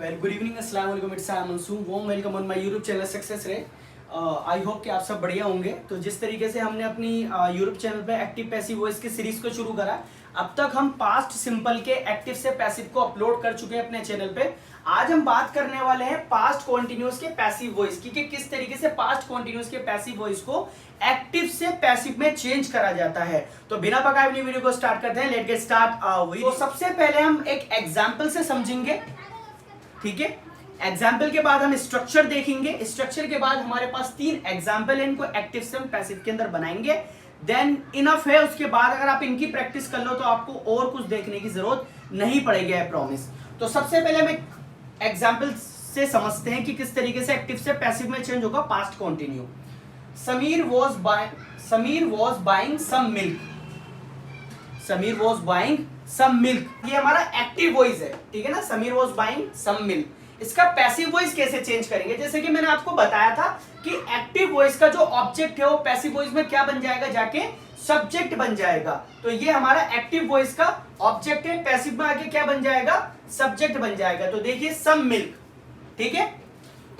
Very good evening, अस्सलाम वालेकुम, it's I Mansoor, warm welcome on my YouTube channel success रे। I hope कि आप सब बढ़िया होंगे। तो जिस तरीके से हमने अपनी यूट्यूब चैनल पे एक्टिव पैसिव वॉइस की सीरीज को शुरू करा, अब तक हम पास्ट सिंपल के एक्टिव से पैसिव को अपलोड कर चुके हैं अपने चैनल पे। आज हम बात करने वाले हैं पास्ट कॉन्टिन्यूस के पैसिव वॉइस की, कि किस तरीके से पास्ट कॉन्टिन्यूस के पैसिव वॉइस को एक्टिव से पैसिव में चेंज करा जाता है। तो बिना पकाए अपनी वीडियो को स्टार्ट करते हैं। Let get start. तो सबसे पहले हम एक एग्जाम्पल से समझेंगे, ठीक है। एग्जाम्पल के बाद हम स्ट्रक्चर देखेंगे, स्ट्रक्चर के बाद हमारे पास 3 एग्जाम्पल है, इनको एक्टिव से हम पैसिव के अंदर बनाएंगे। देन इनफ है। उसके बाद अगर आप इनकी प्रैक्टिस कर लो तो आपको और कुछ देखने की जरूरत नहीं पड़ेगी, आई प्रॉमिस। तो सबसे पहले हम एग्जाम्पल से समझते हैं कि किस तरीके से एक्टिव से पैसिव में चेंज होगा past continue. Sameer was buying some milk. Sameer was buying some milk, ये हमारा एक्टिव वॉइस है, ठीक है ना। Sameer was buying some milk. इसका पैसिव वॉइस कैसे चेंज करेंगे? जैसे कि मैंने आपको बताया था कि एक्टिव वॉइस का जो ऑब्जेक्ट है वो पैसिव वॉइस में क्या बन जाएगा, जाके सब्जेक्ट बन जाएगा। तो ये हमारा एक्टिव वॉइस का ऑब्जेक्ट है, पैसिव में आके क्या बन जाएगा, सब्जेक्ट बन जाएगा। तो देखिए सम मिल्क, ठीक है।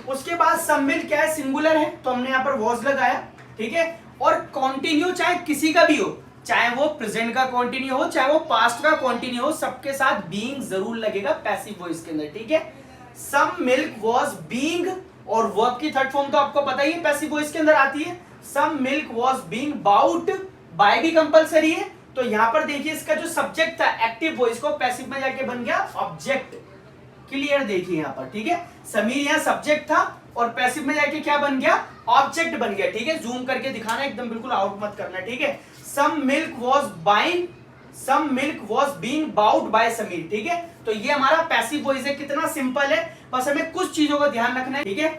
उसके बाद सम मिल्क क्या है, सिंगुलर है, तो हमने यहां पर वॉज लगाया, ठीक है। और कॉन्टिन्यू चाहे किसी का भी हो, चाहे वो प्रेजेंट का कंटिन्यू हो, चाहे वो पास्ट का कंटिन्यू हो, सबके साथ बीइंग जरूर लगेगा पैसिव वॉइस के अंदर, ठीक है। सम मिल्क वाज बीइंग, और वर्ब की थर्ड फॉर्म तो आपको पता ही है पैसिव वॉइस के अंदर आती है। Some milk was being bought, by भी कंपलसरी है। तो यहां पर देखिए इसका जो सब्जेक्ट था एक्टिव वॉइस को पैसिव में जाके बन गया ऑब्जेक्ट। क्लियर देखिए यहां पर, ठीक है। समीर यहां सब्जेक्ट था और पैसिव में जाके क्या बन गया, ऑब्जेक्ट बन गया, ठीक है। जूम करके दिखाना, एकदम बिल्कुल आउट मत करना, ठीक है। Some milk was being bought by Sameer, ठीक है। तो ये हमारा पैसिव वॉइस है, कितना सिंपल है, बस हमें कुछ चीजों का ध्यान रखना है, ठीक है।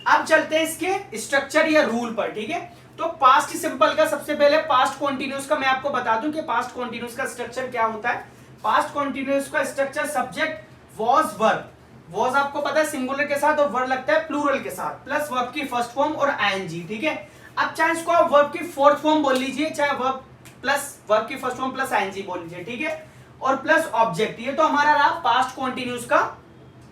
अब चलते हैं इसके स्ट्रक्चर या रूल पर, ठीक है। तो पास्ट सिंपल का सबसे पहले पास्ट कॉन्टिन्यूस का मैं आपको बता दूं कि पास्ट कॉन्टिन्यूस का स्ट्रक्चर क्या होता है। पास्ट कॉन्टिन्यूस का structure subject was verb, was आपको पता है सिंगुलर के साथ और वर्ब लगता है प्लूरल के साथ, प्लस वर्ब की फर्स्ट फॉर्म और आईएनजी, ठीक है। अब चाहे इसको आप वर्ब की फोर्थ फॉर्म बोल लीजिए, चाहे वर्ब की फर्स्ट फॉर्म प्लस आईएनजी बोल लीजिए, ठीक है। और प्लस ऑब्जेक्ट, ये तो हमारा रहा पास्ट कॉन्टिन्यूस का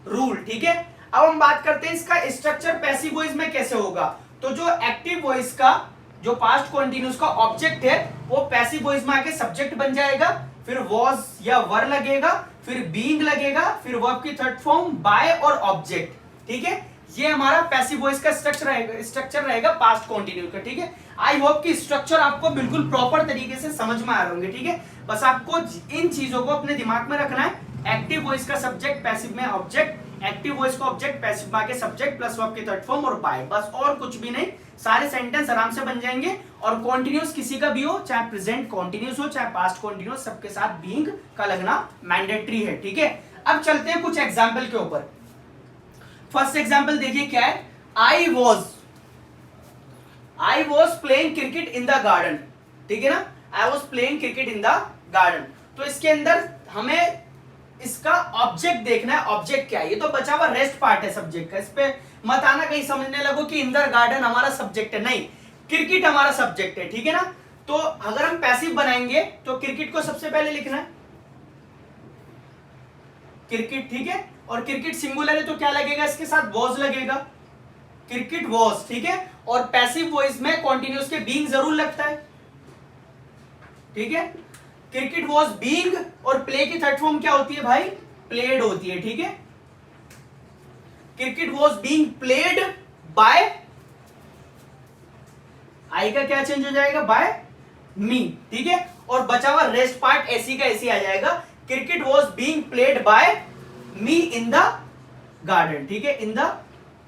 रूल, ठीक है। अब हम बात करते हैं इसका स्ट्रक्चर पैसिव वॉइस में कैसे होगा। तो जो एक्टिव वॉइस का जो पास्ट कॉन्टिन्यूस का ऑब्जेक्ट है वो पैसिव वॉइस में आके सब्जेक्ट बन जाएगा, फिर वॉज या वर लगेगा, फिर बीइंग लगेगा, फिर वर्ब की थर्ड फॉर्म बाय और ऑब्जेक्ट, ठीक है। ये हमारा पैसिव वॉइस का स्ट्रक्चर रहेगा पास्ट कॉन्टिन्यूस का, ठीक है। आई होप कि स्ट्रक्चर आपको बिल्कुल प्रॉपर तरीके से समझ में आ रहे होंगे, ठीक है। बस आपको इन चीजों को अपने दिमाग में रखना है। एक्टिव वॉइस का सब्जेक्ट, पैसिव में ऑब्जेक्ट, एक्टिव वॉइस का ऑब्जेक्ट, पैसिव में आके सब्जेक्ट प्लस वर्ब की थर्ड फॉर्म और बाय, बस और कुछ भी नहीं। सारे सेंटेंस आराम से बन जाएंगे। और कॉन्टिन्यूस किसी का भी हो, चाहे प्रेजेंट कॉन्टिन्यूस हो चाहे पास्ट कॉन्टिन्यूस, सबके साथ बीइंग का लगना मैंडेटरी है, ठीक है। अब चलते हैं कुछ एग्जाम्पल के ऊपर। फर्स्ट एग्जाम्पल देखिए क्या है, I was playing cricket in the garden, ठीक है ना। I was playing cricket in the garden. तो इसके अंदर हमें इसका ऑब्जेक्ट देखना है, ऑब्जेक्ट क्या है। ये तो बचा हुआ रेस्ट पार्ट है सब्जेक्ट का, इस पे मत आना कहीं समझने लगो कि इन द गार्डन हमारा सब्जेक्ट है, नहीं, क्रिकेट हमारा सब्जेक्ट है, ठीक है ना। तो अगर हम पैसिव बनाएंगे तो क्रिकेट को सबसे पहले लिखना है, क्रिकेट, ठीक है। और क्रिकेट सिंगुलर है तो क्या लगेगा, इसके साथ वॉज लगेगा, क्रिकेट वॉज, ठीक है। और पैसिव वॉइस में कॉन्टिन्यूस के बीइंग जरूर लगता है, ठीक है। क्रिकेट वॉज बीइंग, और प्ले की थर्ड फॉर्म क्या होती है भाई, प्लेड होती है, ठीक है। Cricket was being played by, I का क्या चेंज हो जाएगा, बाय मी, ठीक है। और बचा हुआ रेस्ट पार्ट ऐसी का ऐसी आ जाएगा, cricket was being played bye me in the garden, ठीक है। इन द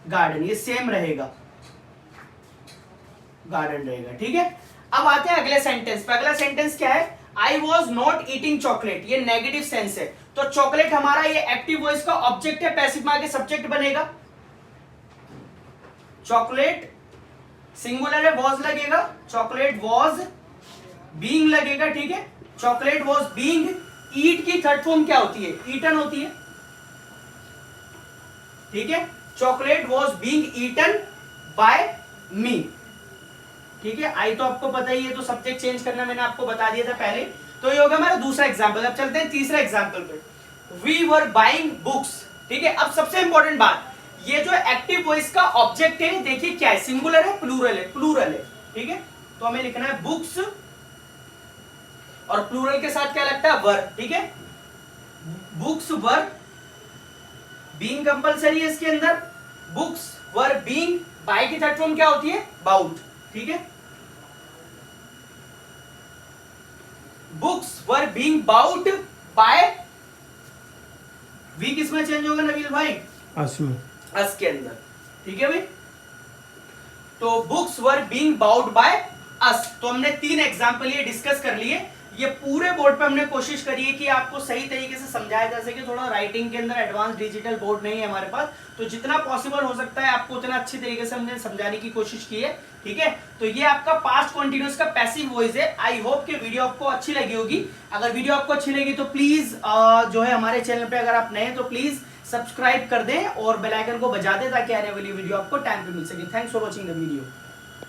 गार्डन ये सेम रहेगा, गार्डन रहेगा, ठीक है। अब आते हैं अगले सेंटेंस पे। अगला सेंटेंस क्या है, I was not eating chocolate, ये नेगेटिव सेंस है। तो चॉकलेट हमारा ये एक्टिव वॉइस का ऑब्जेक्ट है, पैसिव में आके सब्जेक्ट बनेगा। चॉकलेट सिंगुलर है, वॉज लगेगा, चॉकलेट वॉज बीइंग लगेगा, ठीक है। चॉकलेट वॉज बीइंग, ईट की थर्ड फॉर्म क्या होती है, ईटन होती है, ठीक है। Chocolate was being eaten by me, ठीक है। आई तो आपको पता ही है, तो सब्जेक्ट चेंज करना मैंने आपको बता दिया था पहले। तो ये होगा हमारा दूसरा एग्जाम्पल। अब चलते हैं तीसरा एग्जाम्पल पे। वी वर बाइंग बुक्स, ठीक है, अब सबसे इंपॉर्टेंट बात, ये जो एक्टिव वॉइस का ऑब्जेक्ट है देखिए क्या है, सिंगुलर है प्लूरल है, प्लूरल है, ठीक है, तो हमें लिखना है बुक्स और प्लूरल के साथ क्या लगता है वर, ठीक है, बुक्स वर बीइंग कंपलसरी है इसके अंदर, बुक्स वर बीइंग, बाय की थर्ड फॉर्म क्या होती है बाउट, ठीक है, books were being bought by, we किसमें चेंज होगा नबील भाई, अस में, अस के अंदर, ठीक है भाई, तो books were being bowed by us. तो हमने 3 एग्जांपल ये डिस्कस कर लिए, ये पूरे बोर्ड पे हमने कोशिश करी है कि आपको सही तरीके से समझाया जा सके, थोड़ा राइटिंग के अंदर एडवांस डिजिटल बोर्ड नहीं है हमारे पास, तो जितना पॉसिबल हो सकता है आपको उतना अच्छी तरीके से हमने समझाने की कोशिश की है, ठीक है। तो ये आपका पास्ट कंटीन्यूअस का पैसिव वॉइस है। आई होप कि वीडियो आपको अच्छी लगी होगी, अगर वीडियो आपको अच्छी लगी तो प्लीज जो है हमारे चैनल पे अगर आप नए हैं तो प्लीज सब्सक्राइब कर दें और बेल आइकन को बजा दें ताकि आने वाली वीडियो आपको टाइम पे मिल सके। Thanks for watching the video.